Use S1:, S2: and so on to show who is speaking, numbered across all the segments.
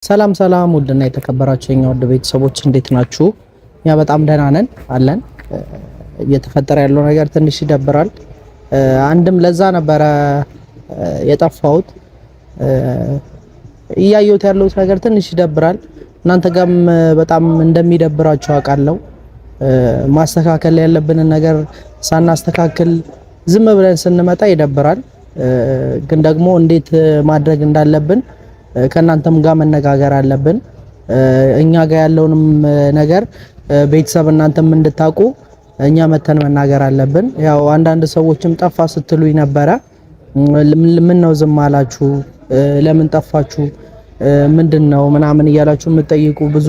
S1: ሰላም ሰላም ውድና የተከበራችሁ የኛ ውድ ቤተሰቦች እንዴት ናችሁ? ያ በጣም ደህና ነን አለን። እየተፈጠረ ያለው ነገር ትንሽ ይደብራል። አንድም ለዛ ነበረ የጠፋሁት። እያየሁት ያለው ነገር ትንሽ ይደብራል። እናንተ ጋርም በጣም እንደሚደብራችሁ አውቃለሁ። ማስተካከል ያለብንን ነገር ሳናስተካክል ዝም ብለን ስንመጣ ይደብራል። ግን ደግሞ እንዴት ማድረግ እንዳለብን ከናንተም ጋር መነጋገር አለብን። እኛ ጋር ያለውንም ነገር ቤተሰብ እናንተም እንድታቁ እኛ መተን መናገር አለብን። ያው አንዳንድ ሰዎችም ጠፋ ስትሉኝ ነበረ። ምን ነው ዝም አላችሁ? ለምን ጠፋችሁ? ምንድነው ምናምን እያላችሁ የምትጠይቁ ብዙ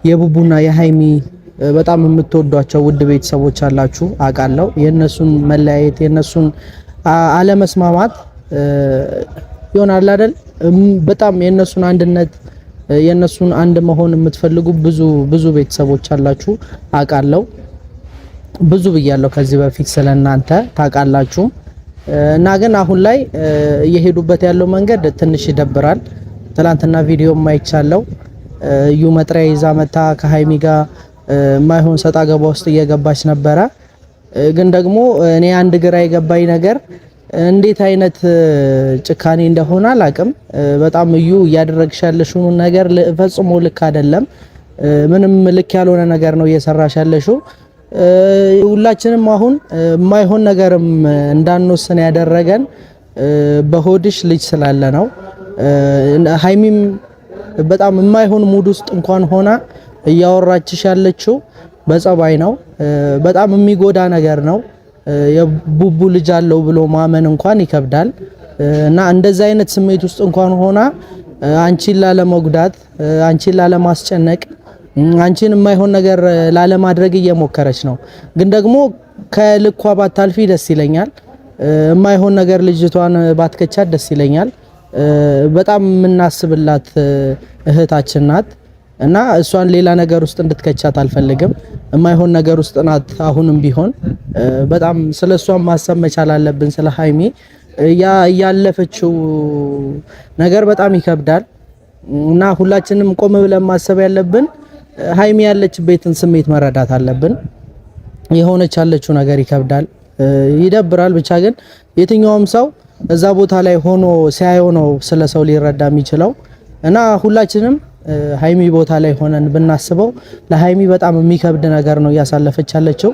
S1: የቡቡና የሃይሚ በጣም የምትወዷቸው ውድ ቤተሰቦች አላችሁ አውቃለሁ። የነሱን መለያየት የነሱን አለመስማማት ይሆናል አይደል? በጣም የነሱን አንድነት የነሱን አንድ መሆን የምትፈልጉ ብዙ ቤተሰቦች አላችሁ አውቃለሁ። ብዙ ብያለሁ ከዚህ በፊት ስለናንተ ታውቃላችሁ። እና ግን አሁን ላይ እየሄዱበት ያለው መንገድ ትንሽ ይደብራል። ትላንትና ቪዲዮ ማይቻለው እዩ መጥሪያ ይዛ መታ ከሃይሚ ጋር ማይሆን ሰጣ ገባ ውስጥ እየገባች ነበረ። ግን ደግሞ እኔ አንድ ግራ የገባኝ ነገር እንዴት አይነት ጭካኔ እንደሆነ አላቅም። በጣም እዩ እያደረግሽ ያለሽው ነገር ፈጽሞ ልክ አይደለም። ምንም ልክ ያልሆነ ነገር ነው እየሰራሽ ያለሽው። ሁላችንም አሁን የማይሆን ነገርም እንዳንወስን ያደረገን በሆድሽ ልጅ ስላለ ነው። ሃይሚም በጣም የማይሆን ሙድ ውስጥ እንኳን ሆና እያወራችሽ ያለችው በጸባይ ነው። በጣም የሚጎዳ ነገር ነው። የቡቡ ልጅ አለው ብሎ ማመን እንኳን ይከብዳል። እና እንደዛ አይነት ስሜት ውስጥ እንኳን ሆና አንቺን ላለመጉዳት፣ አንቺን ላለማስጨነቅ፣ አንቺን የማይሆን ነገር ላለማድረግ እየሞከረች ነው። ግን ደግሞ ከልኳ ባታልፊ ደስ ይለኛል። የማይሆን ነገር ልጅቷን ባትከቻት ደስ ይለኛል። በጣም የምናስብላት እህታችን ናት እና እሷን ሌላ ነገር ውስጥ እንድትከቻት አልፈልግም። የማይሆን ነገር ውስጥ ናት። አሁንም ቢሆን በጣም ስለሷም ማሰብ መቻል አለብን። ስለ ሃይሚ ያለፈችው ነገር በጣም ይከብዳል እና ሁላችንም ቆም ብለን ማሰብ ያለብን ሃይሚ ያለችበትን ስሜት መረዳት አለብን። የሆነች ያለችው ነገር ይከብዳል፣ ይደብራል። ብቻ ግን የትኛውም ሰው እዛ ቦታ ላይ ሆኖ ሲያየው ነው ስለ ሰው ሊረዳ የሚችለው እና ሁላችንም ሃይሚ ቦታ ላይ ሆነን ብናስበው ለሃይሚ በጣም የሚከብድ ነገር ነው እያሳለፈች ያለችው።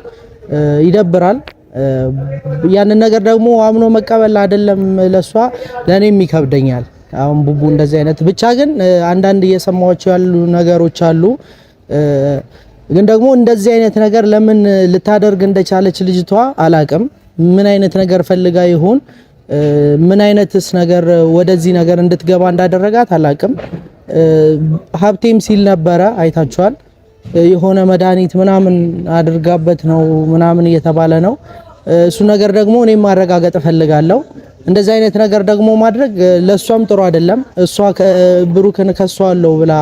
S1: ይደብራል። ያንን ነገር ደግሞ አምኖ መቀበል አይደለም ለሷ ለኔም ይከብደኛል። አሁን ቡቡ እንደዚህ አይነት ብቻ ግን አንዳንድ እየሰማኋቸው ያሉ ነገሮች አሉ። ግን ደግሞ እንደዚህ አይነት ነገር ለምን ልታደርግ እንደቻለች ልጅቷ አላቅም። ምን አይነት ነገር ፈልጋ ይሆን? ምን አይነትስ ነገር ወደዚህ ነገር እንድትገባ እንዳደረጋት አላቅም። ሀብቴም ሲል ነበረ አይታችኋል። የሆነ መድኃኒት ምናምን አድርጋበት ነው ምናምን እየተባለ ነው። እሱ ነገር ደግሞ እኔም ማረጋገጥ እፈልጋለሁ። እንደዚህ አይነት ነገር ደግሞ ማድረግ ለሷም ጥሩ አይደለም። እሷ ብሩክን ከሷለው ብላ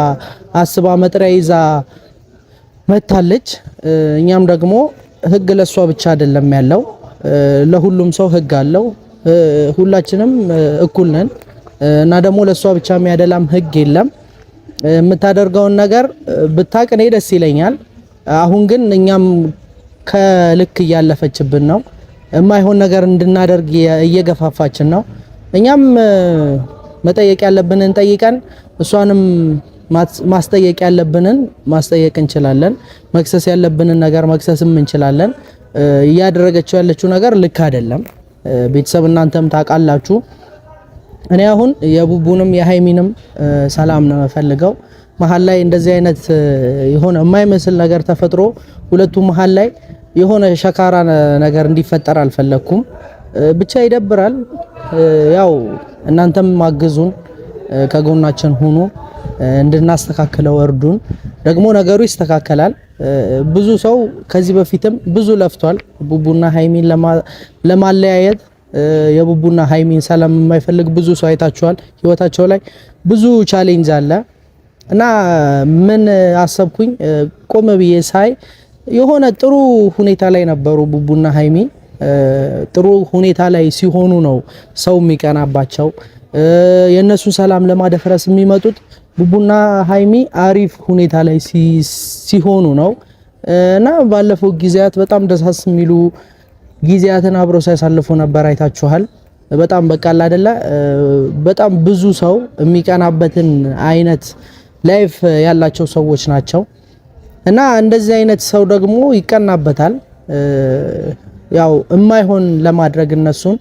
S1: አስባ መጥሪያ ይዛ መታለች። እኛም ደግሞ ህግ ለሷ ብቻ አይደለም ያለው፣ ለሁሉም ሰው ህግ አለው። ሁላችንም እኩል ነን እና ደግሞ ለሷ ብቻ የሚያደላም ህግ የለም። የምታደርገውን ነገር ብታቅ እኔ ደስ ይለኛል። አሁን ግን እኛም ከልክ እያለፈችብን ነው። የማይሆን ነገር እንድናደርግ እየገፋፋችን ነው። እኛም መጠየቅ ያለብንን ጠይቀን እሷንም ማስጠየቅ ያለብንን ማስጠየቅ እንችላለን። መክሰስ ያለብንን ነገር መክሰስም እንችላለን። እያደረገችው ያለችው ነገር ልክ አይደለም። ቤተሰብ እናንተም ታውቃላችሁ። እኔ አሁን የቡቡንም የሃይሚንም ሰላም ነው የምፈልገው። መሀል ላይ እንደዚህ አይነት የሆነ የማይመስል ነገር ተፈጥሮ ሁለቱ መሀል ላይ የሆነ ሸካራ ነገር እንዲፈጠር አልፈለኩም። ብቻ ይደብራል። ያው እናንተም ማግዙን፣ ከጎናችን ሁኑ፣ እንድናስተካክለው እርዱን። ደግሞ ነገሩ ይስተካከላል። ብዙ ሰው ከዚህ በፊትም ብዙ ለፍቷል ቡቡና ሃይሚን ለማለያየት። የቡቡና ሃይሚን ሰላም የማይፈልግ ብዙ ሰው አይታችኋል። ህይወታቸው ላይ ብዙ ቻሌንጅ አለ እና ምን አሰብኩኝ ቆም ብዬ ሳይ የሆነ ጥሩ ሁኔታ ላይ ነበሩ ቡቡና ሃይሚ። ጥሩ ሁኔታ ላይ ሲሆኑ ነው ሰው የሚቀናባቸው። የነሱን ሰላም ለማደፍረስ የሚመጡት ቡቡና ሃይሚ አሪፍ ሁኔታ ላይ ሲሆኑ ነው እና ባለፈው ጊዜያት በጣም ደሳስ የሚሉ ጊዜያትን አብረው ሲያሳልፉ ነበር። አይታችኋል። በጣም በቃል አይደለ በጣም ብዙ ሰው የሚቀናበትን አይነት ላይፍ ያላቸው ሰዎች ናቸው እና እንደዚህ አይነት ሰው ደግሞ ይቀናበታል። ያው የማይሆን ለማድረግ እነሱን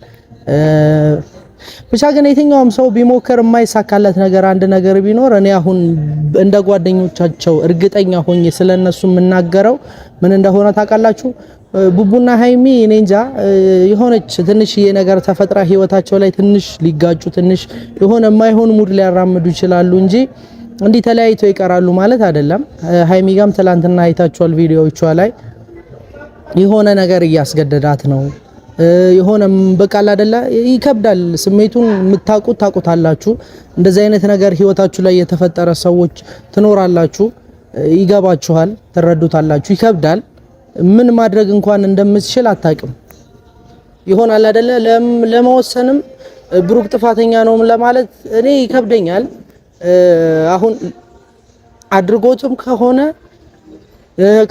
S1: ብቻ ግን የትኛውም ሰው ቢሞክር የማይሳካለት ነገር አንድ ነገር ቢኖር እኔ አሁን እንደ ጓደኞቻቸው እርግጠኛ ሆኜ ስለነሱ የምናገረው ምን እንደሆነ ታውቃላችሁ? ቡቡና ሃይሚ እኔ እንጃ የሆነች ትንሽዬ ነገር ተፈጥራ ህይወታቸው ላይ ትንሽ ሊጋጩ ትንሽ የሆነ የማይሆን ሙድ ሊያራምዱ ይችላሉ እንጂ እንዲህ ተለያይተው ይቀራሉ ማለት አይደለም። ሃይሚ ጋም ትላንትና አይታችኋል ቪዲዮዎቿ ላይ የሆነ ነገር እያስገደዳት ነው። የሆነ በቃል አይደለ ይከብዳል። ስሜቱን የምታውቁት ታውቁታላችሁ። እንደዚህ አይነት ነገር ህይወታችሁ ላይ የተፈጠረ ሰዎች ትኖራላችሁ፣ ይገባችኋል፣ ትረዱታላችሁ። ይከብዳል። ምን ማድረግ እንኳን እንደምትችል አታውቅም። ይሆናል አይደለ ለመወሰንም ብሩክ ጥፋተኛ ነው ለማለት እኔ ይከብደኛል። አሁን አድርጎትም ከሆነ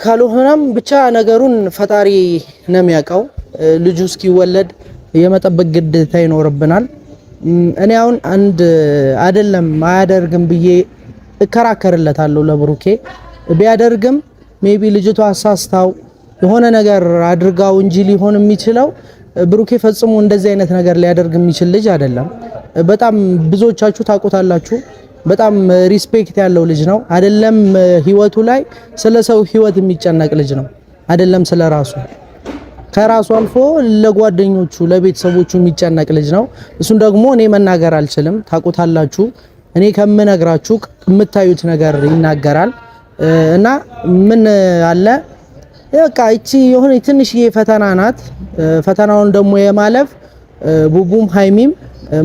S1: ካልሆነም ብቻ ነገሩን ፈጣሪ ነው የሚያውቀው። ልጁ እስኪወለድ የመጠበቅ ግዴታ ይኖርብናል። እኔ አሁን አንድ አይደለም አያደርግም ብዬ እከራከርለታለሁ ለብሩኬ። ቢያደርግም ሜቢ ልጅቷ አሳስታው የሆነ ነገር አድርጋው እንጂ ሊሆን የሚችለው ብሩኬ ፈጽሞ እንደዚህ አይነት ነገር ሊያደርግ የሚችል ልጅ አይደለም። በጣም ብዙዎቻችሁ ታውቁታላችሁ። በጣም ሪስፔክት ያለው ልጅ ነው። አይደለም ህይወቱ ላይ ስለ ሰው ህይወት የሚጨነቅ ልጅ ነው። አይደለም ስለ ራሱ ከራሱ አልፎ ለጓደኞቹ ለቤተሰቦቹ የሚጨነቅ ልጅ ነው። እሱን ደግሞ እኔ መናገር አልችልም። ታውቁታላችሁ። እኔ ከምነግራችሁ የምታዩት ነገር ይናገራል። እና ምን አለ በቃ እቺ የሆነ ትንሽዬ ፈተና ናት። ፈተናውን ደግሞ የማለፍ ቡቡም ሃይሚም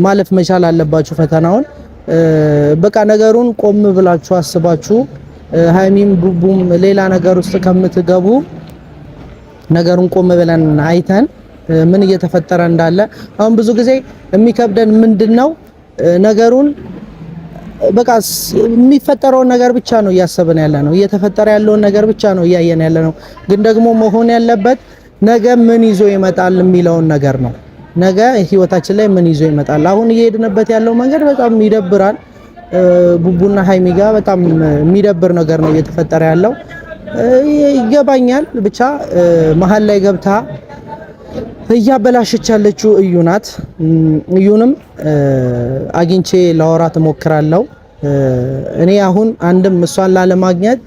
S1: ማለፍ መቻል አለባችሁ ፈተናውን። በቃ ነገሩን ቆም ብላችሁ አስባችሁ ሃይሚም ቡቡም ሌላ ነገር ውስጥ ከምትገቡ ነገሩን ቆም ብለን አይተን ምን እየተፈጠረ እንዳለ አሁን ብዙ ጊዜ የሚከብደን ምንድነው ነገሩን በቃ የሚፈጠረውን ነገር ብቻ ነው እያሰብን ያለ ነው። እየተፈጠረ ያለውን ነገር ብቻ ነው እያየን ያለ ነው። ግን ደግሞ መሆን ያለበት ነገ ምን ይዞ ይመጣል የሚለውን ነገር ነው። ነገ ህይወታችን ላይ ምን ይዞ ይመጣል። አሁን እየሄድንበት ያለው መንገድ በጣም ይደብራል። ቡቡና ሃይሚ ጋር በጣም የሚደብር ነገር ነው እየተፈጠረ ያለው። ይገባኛል። ብቻ መሀል ላይ ገብታ እያበላሸች ያለችው እዩ ናት። እዩንም አግኝቼ ላወራት እሞክራለሁ። እኔ አሁን አንድም እሷን ላለማግኘት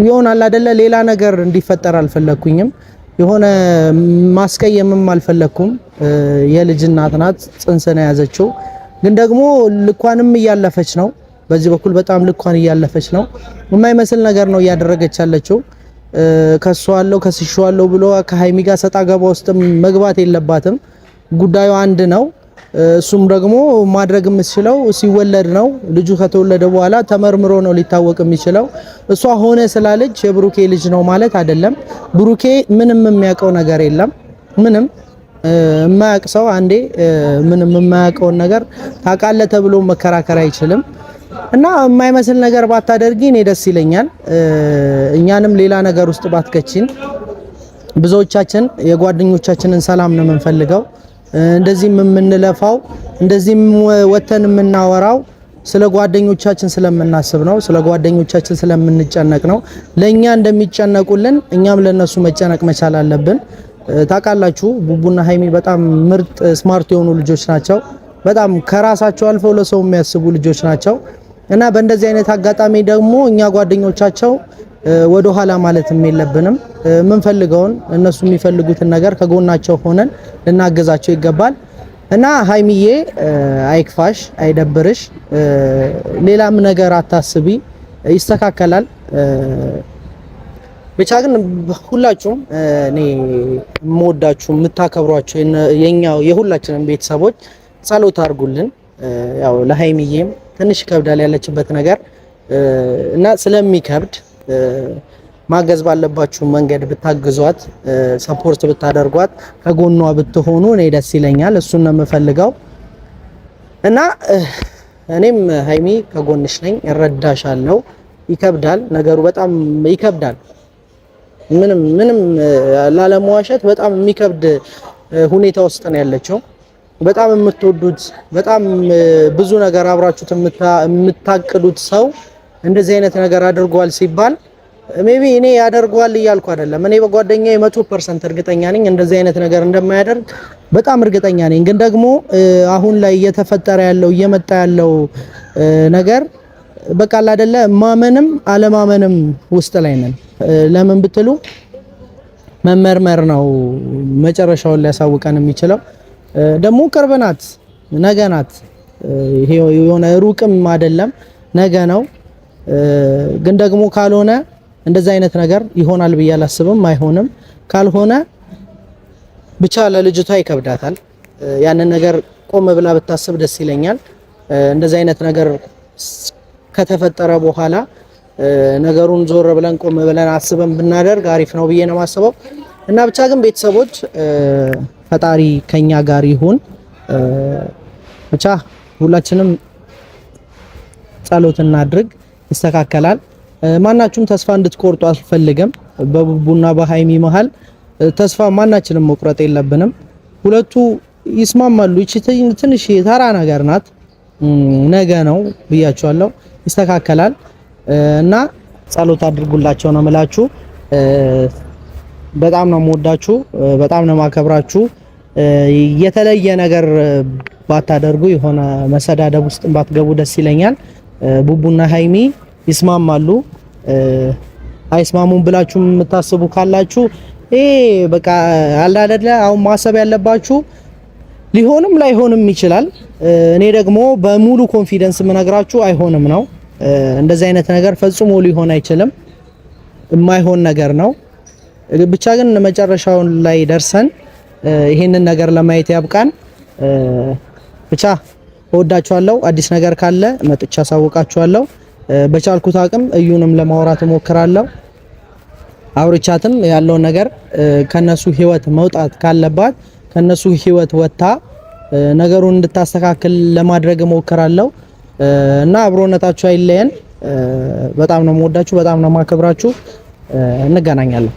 S1: ይሆናል አይደለ ሌላ ነገር እንዲፈጠር አልፈለኩኝም። የሆነ ማስቀየምም አልፈለኩም። የልጅ እናት ናት፣ ጽንስ ነው የያዘችው። ግን ደግሞ ልኳንም እያለፈች ነው። በዚህ በኩል በጣም ልኳን እያለፈች ነው። የማይመስል ነገር ነው እያደረገች ያለችው። ከሷለው ከስሻለው ብሎ ከሃይሚ ጋር ሰጣ ገባ ውስጥ መግባት የለባትም። ጉዳዩ አንድ ነው። እሱም ደግሞ ማድረግ የምትችለው ሲወለድ ነው። ልጁ ከተወለደ በኋላ ተመርምሮ ነው ሊታወቅ የሚችለው። እሷ ሆነ ስላለች የብሩኬ ልጅ ነው ማለት አይደለም። ብሩኬ ምንም የሚያውቀው ነገር የለም። ምንም የማያውቅ ሰው አንዴ ምንም የማያውቀውን ነገር ታውቃለህ ተብሎ መከራከር አይችልም። እና የማይመስል ነገር ባታደርጊ እኔ ደስ ይለኛል። እኛንም ሌላ ነገር ውስጥ ባትከቺን። ብዙዎቻችን የጓደኞቻችንን ሰላም ነው የምንፈልገው። እንደዚህም የምንለፋው እንደዚህም ወተን የምናወራው ስለ ጓደኞቻችን ስለምናስብ ነው። ስለ ጓደኞቻችን ስለምንጨነቅ ነው። ለኛ እንደሚጨነቁልን እኛም ለነሱ መጨነቅ መቻል አለብን። ታውቃላችሁ ቡቡና ሃይሚ በጣም ምርጥ ስማርት የሆኑ ልጆች ናቸው። በጣም ከራሳቸው አልፈው ለሰው የሚያስቡ ልጆች ናቸው። እና በእንደዚህ አይነት አጋጣሚ ደግሞ እኛ ጓደኞቻቸው ወደ ኋላ ማለትም የለብንም። የምንፈልገውን እነሱ የሚፈልጉትን ነገር ከጎናቸው ሆነን ልናገዛቸው ይገባል። እና ሃይሚዬ አይክፋሽ፣ አይደብርሽ፣ ሌላም ነገር አታስቢ፣ ይስተካከላል። ብቻ ግን ሁላችሁም እኔ የምወዳችሁ የምታከብሯቸው የኛው የሁላችንም ቤተሰቦች ጸሎት አድርጉልን። ያው ለሃይሚዬም ትንሽ ከብዳል ያለችበት ነገር እና ስለሚከብድ ማገዝ ባለባችሁ መንገድ ብታግዟት፣ ሰፖርት ብታደርጓት፣ ከጎኗ ብትሆኑ እኔ ደስ ይለኛል። እሱን ነው የምፈልገው። እና እኔም ሃይሚ ከጎንሽ ነኝ፣ እረዳሻለሁ። ይከብዳል ነገሩ፣ በጣም ይከብዳል። ምንም ላለመዋሸት በጣም የሚከብድ ሁኔታ ውስጥ ነው ያለችው። በጣም የምትወዱት በጣም ብዙ ነገር አብራችሁት የምታቅዱት ሰው እንደዚህ አይነት ነገር አድርጓል ሲባል ሜቢ እኔ ያደርጓል እያልኩ አይደለም። እኔ በጓደኛዬ 100% እርግጠኛ ነኝ እንደዚህ አይነት ነገር እንደማያደርግ በጣም እርግጠኛ ነኝ። ግን ደግሞ አሁን ላይ እየተፈጠረ ያለው እየመጣ ያለው ነገር በቃ አይደለ ማመንም አለማመንም ውስጥ ላይ ነን። ለምን ብትሉ መመርመር ነው መጨረሻውን ሊያሳውቀን የሚችለው። ደግሞ ቅርብ ናት፣ ነገ ናት። ይሄ የሆነ ሩቅም አይደለም፣ ነገ ነው። ግን ደግሞ ካልሆነ እንደዛ አይነት ነገር ይሆናል ብዬ አላስብም። አይሆንም። ካልሆነ ብቻ ለልጅቷ ይከብዳታል። ያንን ነገር ቆም ብላ ብታስብ ደስ ይለኛል። እንደዛ አይነት ነገር ከተፈጠረ በኋላ ነገሩን ዞር ብለን ቆም ብለን አስበን ብናደርግ አሪፍ ነው ብዬ ነው የማስበው። እና ብቻ ግን ቤተሰቦች ፈጣሪ ከኛ ጋር ይሁን። ብቻ ሁላችንም ጸሎት እናድርግ፣ ይስተካከላል። ማናችሁም ተስፋ እንድትቆርጡ አልፈልግም። በቡቡና በሃይሚ መሃል ተስፋ ማናችንም መቁረጥ የለብንም። ሁለቱ ይስማማሉ። እቺ ትንሽ ተራ ነገር ናት፣ ነገ ነው ብያችኋለሁ፣ ይስተካከላል። እና ጸሎት አድርጉላቸው ነው የምላችሁ። በጣም ነው የምወዳችሁ፣ በጣም ነው የማከብራችሁ። የተለየ ነገር ባታደርጉ፣ የሆነ መሰዳደብ ውስጥ ባትገቡ ደስ ይለኛል። ቡቡና ሃይሚ ይስማማሉ። አይስማሙም ብላችሁ የምታስቡ ካላችሁ በቃ አለ አይደለ፣ አሁን ማሰብ ያለባችሁ ሊሆንም ላይሆንም ይችላል። እኔ ደግሞ በሙሉ ኮንፊደንስ የምነግራችሁ አይሆንም ነው። እንደዚህ አይነት ነገር ፈጽሞ ሊሆን አይችልም፣ የማይሆን ነገር ነው። ብቻ ግን መጨረሻውን ላይ ደርሰን ይሄንን ነገር ለማየት ያብቃን። ብቻ እወዳችኋለሁ። አዲስ ነገር ካለ መጥቻ አሳውቃችኋለሁ። በቻልኩት አቅም እዩንም ለማውራት እሞክራለሁ። አውርቻትም ያለውን ነገር ከነሱ ህይወት መውጣት ካለባት ከነሱ ህይወት ወጣ ነገሩን እንድታስተካክል ለማድረግ እሞክራለሁ። እና አብሮነታችሁ አይለየን። በጣም ነው የምወዳችሁ፣ በጣም ነው የማከብራችሁ። እንገናኛለን።